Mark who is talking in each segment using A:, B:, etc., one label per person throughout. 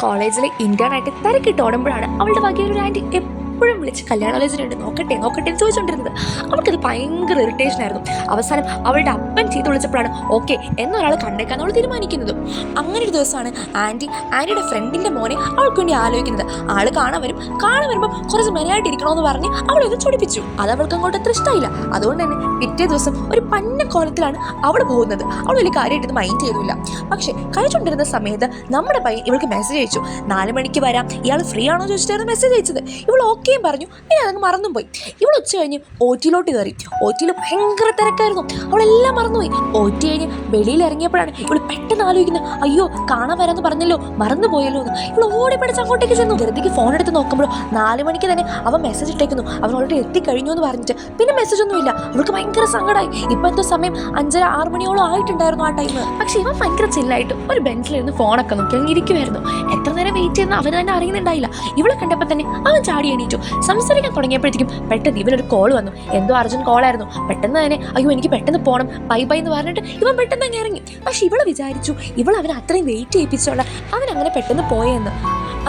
A: കോളേജിലെ ഇന്റേൺ ആയിട്ട് തിരക്കിട്ട് ഓടുമ്പോഴാണ് അവളുടെ വകയൊരു ആൻറ്റി എപ്പോഴും വിളിച്ച് കല്യാണാലോചനയുണ്ട് നോക്കട്ടെ നോക്കട്ടെ എന്ന് ചോദിച്ചുകൊണ്ടിരുന്നത്. അവൾക്കത് ഭയങ്കര ഇറിറ്റേഷൻ ആയിരുന്നു. അവസാനം അവളുടെ അപ്പൻ ചെയ്ത് വിളിച്ചപ്പോഴാണ് ഓക്കെ എന്നൊരാൾ കണ്ടേക്കാൻ അവൾ തീരുമാനിക്കുന്നത്. അങ്ങനെ ഒരു ദിവസമാണ് ആൻറ്റിയുടെ ഫ്രണ്ടിന്റെ മോനെ അവൾക്ക് വേണ്ടി ആലോചിക്കുന്നത്. ആള് കാണാൻ വരുമ്പോൾ കുറച്ച് മെനയായിട്ടിരിക്കണമെന്ന് പറഞ്ഞ് അവളൊന്ന് ചൊടിപ്പിച്ചു. അത് അവൾക്ക് അങ്ങോട്ട് അത്ര ഇഷ്ടമായില്ല. അതുകൊണ്ട് തന്നെ പിറ്റേ ദിവസം ഒരു പന്ന കോലത്തിലാണ് അവൾ പോകുന്നത്. അവൾ വലിയ കാര്യമായിട്ടത് മൈൻഡ് ചെയ്തില്ല. പക്ഷെ കഴിച്ചുകൊണ്ടിരുന്ന സമയത്ത് നമ്മുടെ പയ്യൻ ഇവൾക്ക് മെസ്സേജ് അയച്ചു. 4 മണിക്ക് വരാം, ഇയാൾ ഫ്രീ ആണോ ചോദിച്ചിട്ടായിരുന്നു മെസ്സേജ് അയച്ചത്. ഇവൾ ഓക്കെയും പറഞ്ഞു. പിന്നെ അതങ്ങ് മറന്നും പോയി. ഇവൾ ഉച്ച കഴിഞ്ഞ് OT-ലോട്ട് കയറി. OT-യിൽ ഭയങ്കര തിരക്കായിരുന്നു. അവളെല്ലാം മറന്നുപോയി. OT കഴിഞ്ഞ് വെളിയിൽ ഇറങ്ങിയപ്പോഴാണ് ഇവൾ പെട്ടെന്ന് ആലോചിക്കുന്നത്, അയ്യോ കാണാൻ വരാമെന്ന് പറഞ്ഞല്ലോ, മറന്നുപോയല്ലോ എന്ന്. ഇവൾ ഓടി പഠിച്ച് അങ്ങോട്ടേക്ക് ചെന്നു. ധൃതിക്ക് ഫോൺ എടുത്ത് നോക്കുമ്പോൾ 4 മണിക്ക് തന്നെ അവൻ മെസ്സേജ് ഇട്ടേക്കുന്നു. അവൻ ഓൾറെഡി എത്തിക്കഴിഞ്ഞു എന്ന് പറഞ്ഞിട്ട്. പിന്നെ മെസ്സേജ് ഒന്നും ഇല്ല. അവൾക്ക് ഭയങ്കര സങ്കടമായി. ഇപ്പൊ എന്തോ സമയം 5:30-6 മണിയോളം ആയിട്ടുണ്ടായിരുന്നു ആ ടൈം. പക്ഷെ ഇവൻ ഭയങ്കര ചില്ലായിട്ട് ഒരു ബെഞ്ചിലിരുന്ന് ഫോണൊക്കെ നോക്കി അങ്ങ് ഇരിക്കുമായിരുന്നു. എത്ര നേരം വെയിറ്റ് ചെയ്യുന്ന അവന് തന്നെ അറിയുന്നുണ്ടായില്ല. ഇവളെ കണ്ടപ്പോൾ തന്നെ അവൻ ചാടി എണീറ്റു. സംസാരിക്കാൻ തുടങ്ങിയപ്പോഴത്തേക്കും പെട്ടെന്ന് ഇവനൊരു കോൾ വന്നു. എന്തോ അർജന്റ് കോളായിരുന്നു. പെട്ടെന്ന് തന്നെ അയ്യോ എനിക്ക് പെട്ടെന്ന് പോകണം, ബൈ ബൈ എന്ന് പറഞ്ഞിട്ട് ഇവൻ പെട്ടെന്ന് അങ്ങ് ഇറങ്ങി. പക്ഷെ ഇവള് വിചാരിച്ചു ഇവൾ അവൻ അത്രയും വെയിറ്റ് ചെയ്യിപ്പിച്ചോളാം അവൻ അങ്ങനെ പെട്ടെന്ന് പോയെന്ന്.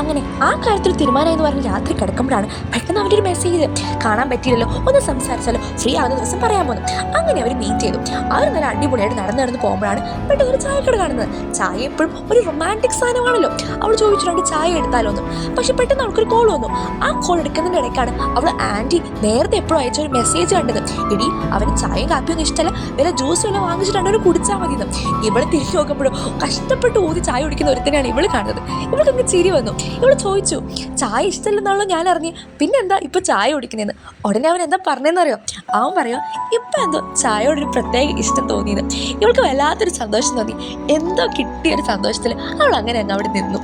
A: അങ്ങനെ ആ കാര്യത്തിൽ തീരുമാനം എന്ന് പറഞ്ഞ് രാത്രി കിടക്കുമ്പോഴാണ് പെട്ടെന്ന് അവൻ്റെ ഒരു മെസ്സേജ്. കാണാൻ പറ്റിയില്ലല്ലോ, ഒന്ന് സംസാരിച്ചാലോ, ഫ്രീ ആവുന്ന ദിവസം പറയാൻ പോകുന്നു. അങ്ങനെ അവർ മീറ്റ് ചെയ്തു. അവർ നല്ല അടിപൊളിയായിട്ട് നടന്ന് പോകുമ്പോഴാണ് പെട്ടെന്ന് ഒരു ചായക്കട കാണുന്നത്. ചായ എപ്പോഴും ഒരു റൊമാൻറ്റിക് സാധനമാണല്ലോ. അവൾ ചോദിച്ചിട്ടുണ്ട് ചായ എടുത്താലോ എന്ന്. പക്ഷെ പെട്ടെന്ന് അവൾക്കൊരു കോൾ വന്നു. ആ കോൾ എടുക്കുന്നതിൻ്റെ ഇടയ്ക്കാണ് അവൾ ആൻറ്റി നേരത്തെ എപ്പോഴും അയച്ച ഒരു മെസ്സേജ് കണ്ടത്. ഇനി അവന് ചായയും കാപ്പിയൊന്നും ഇഷ്ടമല്ല, വില ജ്യൂസ് വല്ല വാങ്ങിച്ചിട്ടുണ്ട് ഒരു കുടിച്ചാൽ മതി എന്ന്. ഇവളെ തിരിച്ചു നോക്കുമ്പോഴോ കഷ്ടപ്പെട്ട് ഊതി ചായ കുടിക്കുന്ന ഒരുത്തനെയാണ് ഇവള് കാണുന്നത്. ഇവൾക്കങ്ങ് ചിരി വന്നു. ഇവള് ചോദിച്ചു ചായ ഇഷ്ടമല്ലെന്നാണല്ലോ ഞാൻ അറിഞ്ഞ്, പിന്നെ എന്താ ഇപ്പൊ ചായ കുടിക്കുന്നതെന്ന്. ഉടനെ അവൻ എന്താ പറഞ്ഞതെന്നറിയോ? അവൻ പറയോ ഇപ്പൊ എന്തോ ചായയോടൊരു പ്രത്യേക ഇഷ്ടം തോന്നിയത്. ഇവൾക്ക് വല്ലാത്തൊരു സന്തോഷം തോന്നി. എന്തോ കിട്ടിയൊരു സന്തോഷത്തിൽ അവൾ അങ്ങനെ അങ്ങ് അവിടെ നിന്നു.